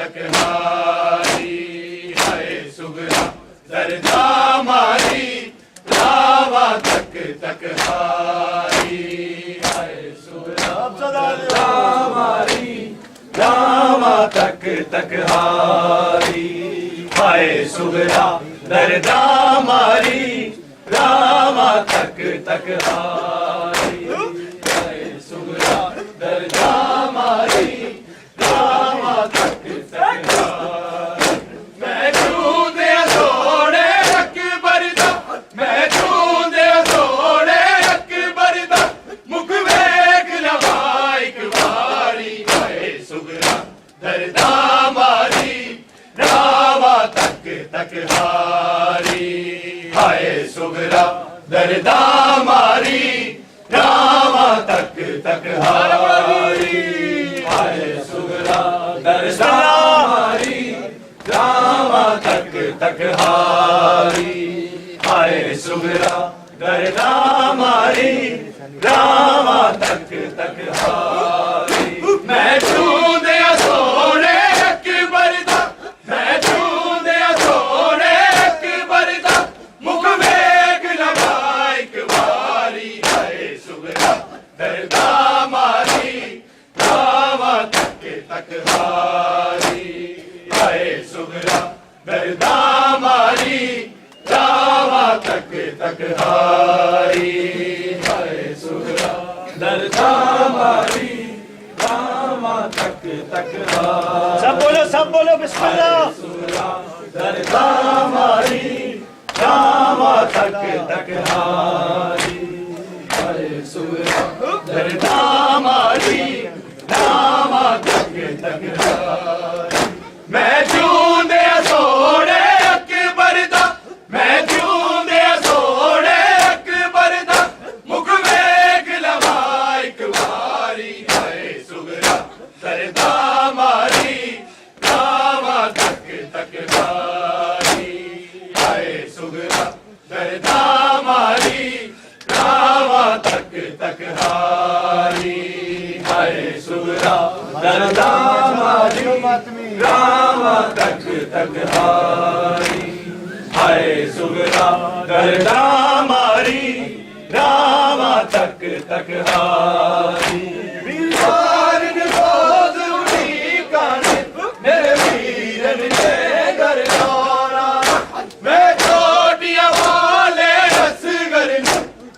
तक हारी, हाय सुगरा दरदा मारी, रावा तक तक हारी, हाय सुगरा दरदा मारी, रावा तक तक हारी, हाय सुगरा दरदा मारी, रावा तक तक हारी, हाय सुगरा दरदा मारी, रावा तक तक हारी। मैं छूंदे सोने अकबर दा, मैं छूंदे सोने अकबर दा, मुख वेख लवा इक बारी, हाय सुगरा दरदा मारी, रावा तक तक हारी, हाय सुगरा दरदा मारी, रावा तक तक हारी, हाय सुगरा दरदा मारी, रावा तक तक हारी, हाय सुगरा दरदा मारी, रावा तक तक हारी। मैं छूंदे सोने अकबर दा, मैं छूंदे सोने अकबर दा, मुख वेख लवा इक बारी, हाय सुगरा दरदा मारी, रावा तक तक हारी, हाय सुगरा दरदा मारी, रावा तक तक हारी, हाय सुगरा दरदा मारी, रावा तक तक हारी। सब बोलो बिस्मिल्लाह। सुगरा दरदा मारी, रावा तक तक हारी, हाय सुगरा दरदा मारी, रावा तक तक हारी। मैं छूंदे सोने अकबर दा, मैं छूंदे सोने अकबर दा, मुख वेख लवा इक बारी, हाय सुगरा दरदा मारी, रावा तक तक हारी, हाय सुगरा दरदा मारी, रावा तक तक हारी, हाय सुगरा दरदा मारी, रावा तक तक हारी, हाय सुगरा दरदा मारी, रावा तक तक हारी। बीमार रोज उठी काने, मेरे वीरन दे घर आना, मैं छोटियां वाले असगर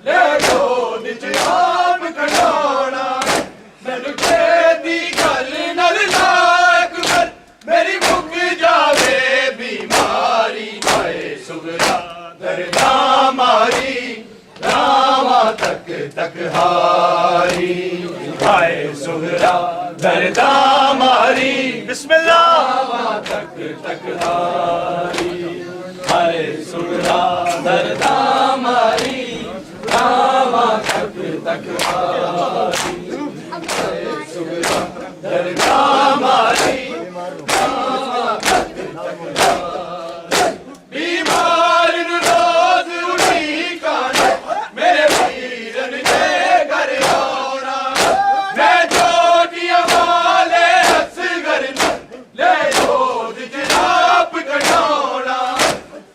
ले गोद च आप खड़ाना, मैनू खेती गल नल लायक कर, मेरी मुक जावे बीमारी, हाय सुगरा दरदा मारी, रावा तक तक हारी, हाय सुगरा दरदा मारी, बिस्मिल्लाह, रावा तक तक हारी, हाय सुगरा दरदा मारी, रावा तक तक हारी, हाय सुगरा दरदा मारी, रावा तक तक हारी। बीमार रोज उठी काने, मेरे वीरन दे घर आना, मैं छोटियां वाले असगर ले गोद च आप कढ़ाना,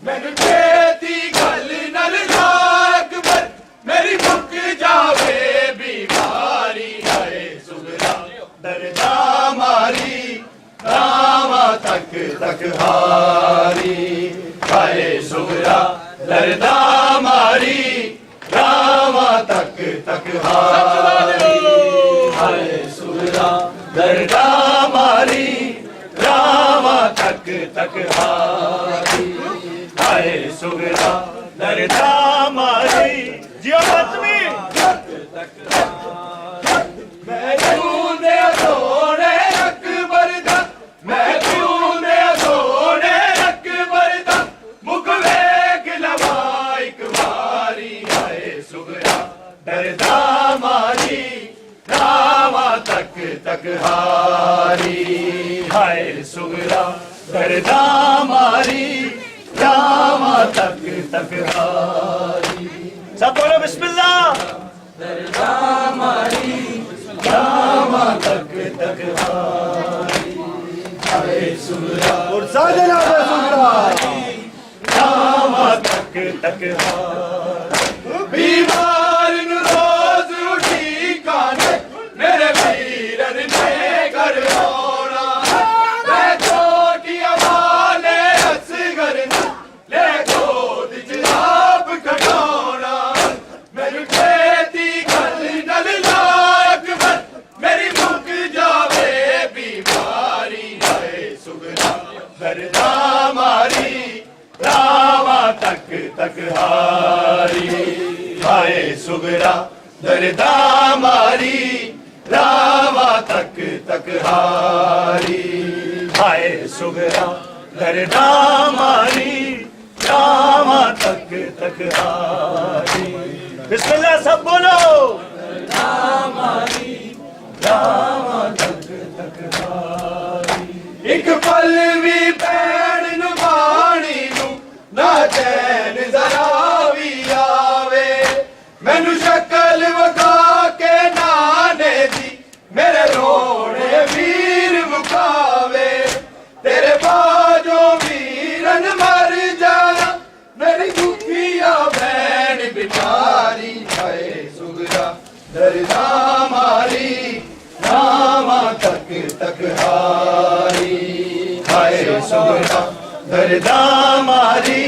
मैनू खेती गल नल लायक पर, मेरी मुक जावे बीमारी, हाय सुगरा दरदा मारी, रावा तक तक हारी, हाय सुगरा दरदा मारी, रावा तक तक हारी, हाय सुगरा दरदा मारी, रावा तक तक हारी, हाय सुगरा दरदा मारी। जियो मतमी तक मैं छूंदे सोने अकबर दा, मैं छूंदे सोने अकबर दा, मुख वेख लवा इक बारी, हाय सुगरा दरदा मारी, रावा तक तक हारी, हाय सुगरा दरदा मारी, रावा तक तक हारी। सब बोलो बिस्मिल्लाह। दरदा मारी, रावा तक तक हारी, हाय सुगरा और साजना पे सुगरा रामा तक तक बीमार नु रोज उठी काने मेरे वीरन ने घर होना मैं छोटिया वाले असगर ले गोद जनाब खड़ोना मेरी खेती गल नल लाख भर मेरी मुक जावे बीमारी है सुगरा दर्दा मारी रामा तक तक हारी हाय सुगरा दर्दा मारी रामा तक तक हारी हाय सुगरा दर्दा मारी रामा तक तक हारी बिस्मिल्लाह सब बोलो रामा तक तक हारी एक पल भी पैण नु बाणी नु ना चैन जरा भी आवे मैनू शक्ल वखा के नाने दी मेरे रोने वीर मुकावे तेरे बाजो वीरन मर जाना मेरी दुखिया बहन बिचारी है सुगरा दर्दा मारी रामा तक तक हारी हाय सुगरा दर्दा मारी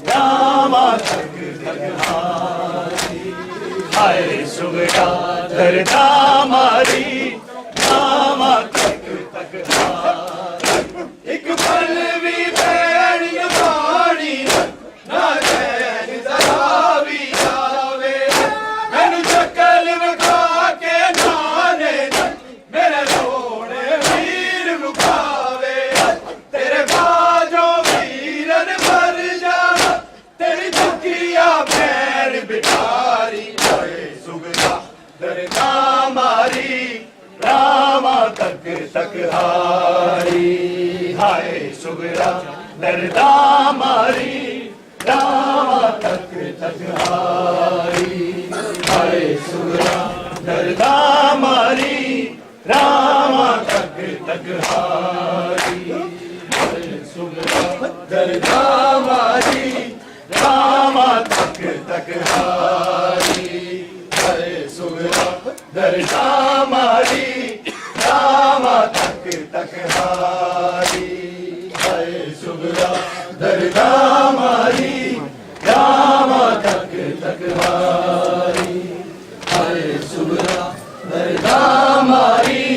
रामा तक तक हारी हाय सुगरा दर्दा मारी रामा तक तक हारी एक पल भी बैण बाणी ना चैन जरा भी आवे मैनू शक्ल वखा के नाने मेरे रोने वीर मुकावे तेरे बाजो वीरन मर जाना तेरी दुखिया बैण बिचारी है सुगरा दर्दा मारी रामा तक तक हारी हाय सुगरा दर्दा मारी रामा तक तक हारी हाय सुगरा दर्दा मारी रामा तक तक हारी हाय सुगरा दर्दा मारी रामा तक तक हारी हाय सुगरा दर्दा मारी रामा तक तक हारी हाय सुगरा दर्दा मारी रामा तक तक हारी हाय सुगरा दर्दा मारी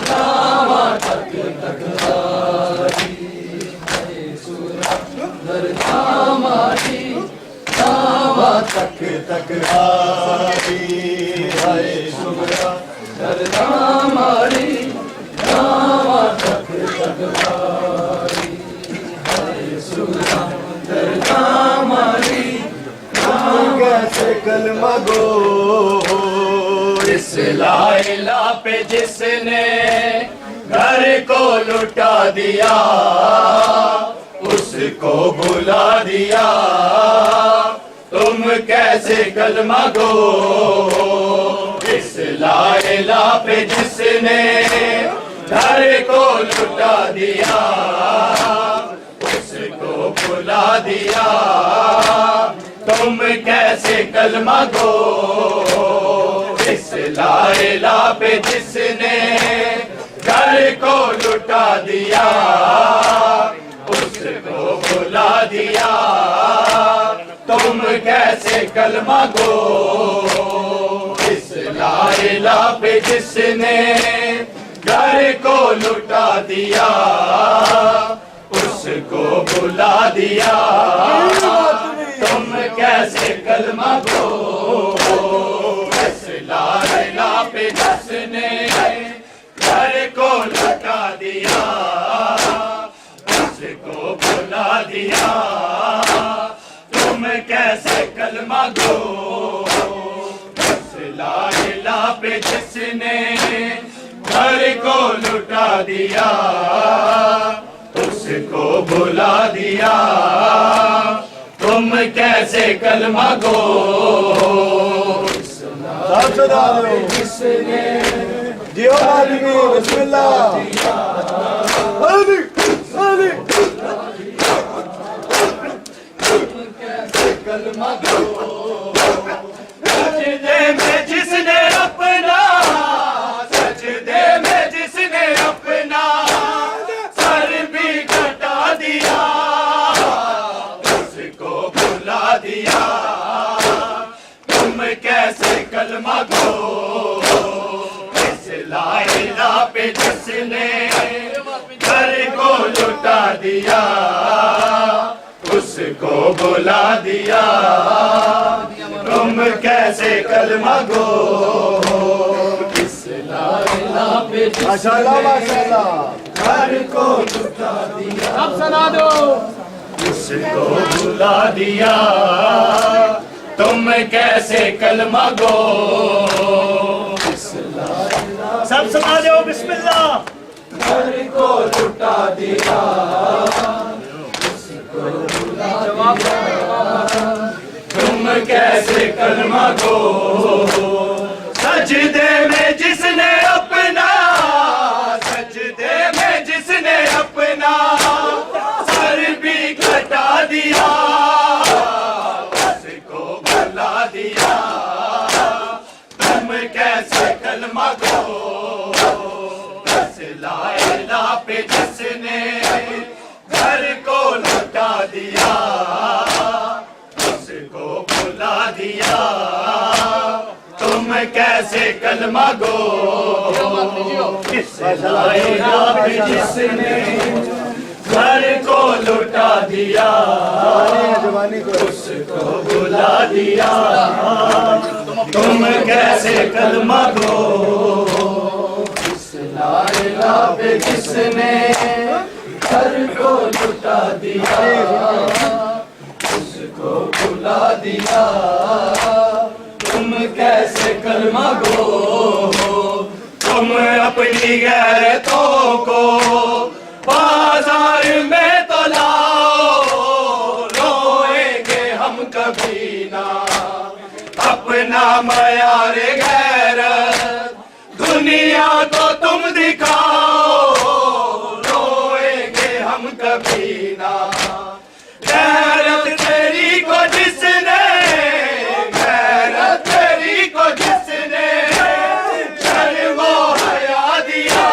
रामा तक तक हारी हाय सुगरा दर्दा मारी रामा तक तक हारी हाय सुगरा दर्दा मारी रामा तक तक हारी हाय सुगरा दर्दा मारी कैसे कलमा गो इस लाइला पे जिसने घर को लुटा दिया उसको बुला दिया तुम कैसे कलमा गो इस लाइला पे जिसने घर को लुटा दिया उसको बुला दिया तुम कैसे कलमा गो इस लाइला पे जिसने घर को लुटा दिया उसको बुला दिया तुम कैसे कलमा गो इस लाइला पे जिसने घर को लुटा दिया उसको बुला दिया तुम कैसे कलमा गो इस लाइला पे जिसने घर को लुटा दिया उसको बुला दिया तुम कैसे कलमा गो इस लाइला पे जिसने घर को लुटा दिया उसको बुला दिया तुम कैसे कलमा गो जियो आदमी बिस्मिल्लाह कलमा गो सजदे में जिसने अपना सजदे में जिसने अपना सर भी कटा दिया उसको भुला दिया तुम कैसे कलमा गो इस ला इलाह पे जिसने घर को लुटा दिया उसको बुला दिया तुम कैसे कलमा गो इस ला इलाह पे माशाल्लाह माशाल्लाह घर को लुटा दिया अब सुना दो उसको बुला दिया तुम कैसे कलमा गो सब सुना दो बिस्मिल्लाह घर को लुटा दिया तुम कैसे कलमा गो सजदे में जिसने अपना सजदे में जिसने अपना सर भी कटा दिया उसको भुला दिया तुम कैसे कलमा गो ला इलाह पे जिसने घर को लुटा दिया उसको भुला दिया तुम कैसे कलमा गो इस ला इलाह पे जिसने घर को लुटा दिया जवानी को उसको भुला दिया तुम कैसे कलमा गो ला इलाह पे जिसने घर को लुटा दिया उसको भुला दिया तुम कैसे कलमा गो तुम अपनी गैरतों को बाजार में तो लाओ रोएंगे हम कभी ना अपना मयार गैरत दुनिया को तुम दिखाओ रोएंगे हम कभी ना गैरत तेरी को जिसने गैरत तेरी को जिसने शर्मो हया दिया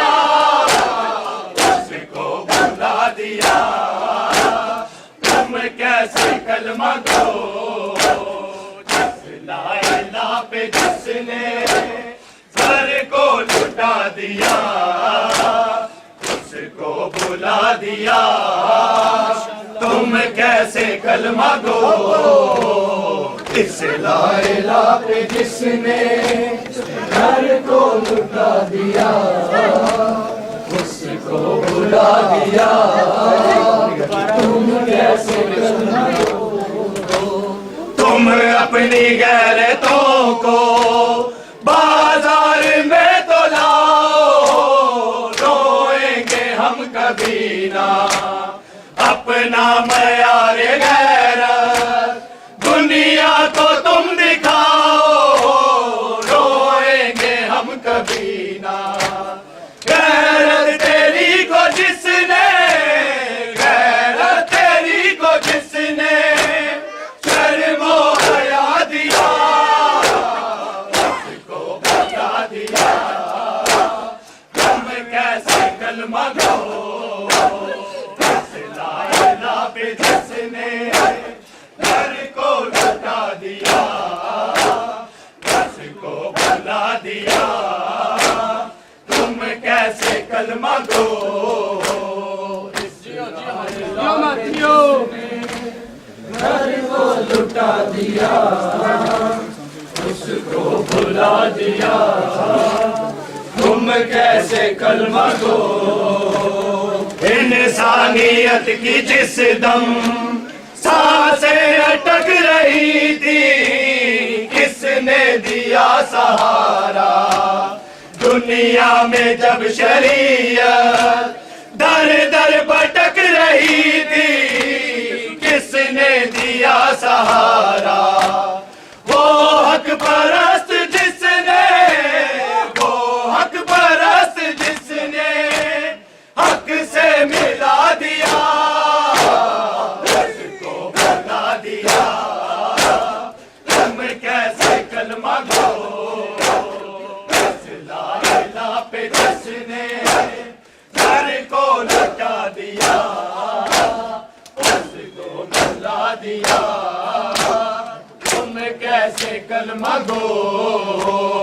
उसको भुला दिया तुम कैसे कलमा गो ला इलाह पे जिसने घर को लुटा दिया उसको भुला दिया तुम कैसे कलमा गो इस ला इलाह पे जिसने घर को लुटा दिया उसको भुला दिया तुम कैसे कलमा गो तुम अपनी गैरतों को बाजार में तो लाओ रोएंगे हम कभी ना अपना मयार गैरत दुनिया को तुम दिखाओ रोएंगे हम कभी ना गैरत तेरी को जिसने गैरत तेरी को जिसने शर्मो हया दिया तुम कैसे कलमा गो ला इलाह पे जिसने घर को लुटा दिया उसको भुला दिया तुम कैसे कलमा गो घर को लुटा दिया उसको भुला दिया तुम कैसे कलमा गो इंसानियत की जिस दम सांसें अटक रही थी किसने दिया सहारा दुनिया में जब शरीयत दर दर भटक रही थी किसने दिया सहारा वो हक परस्त जिसने वो हक परस्त जिसने हक से मिला दिया पे जिसने घर को लुटा दिया उसको भुला दिया। तुम कैसे कलमा गो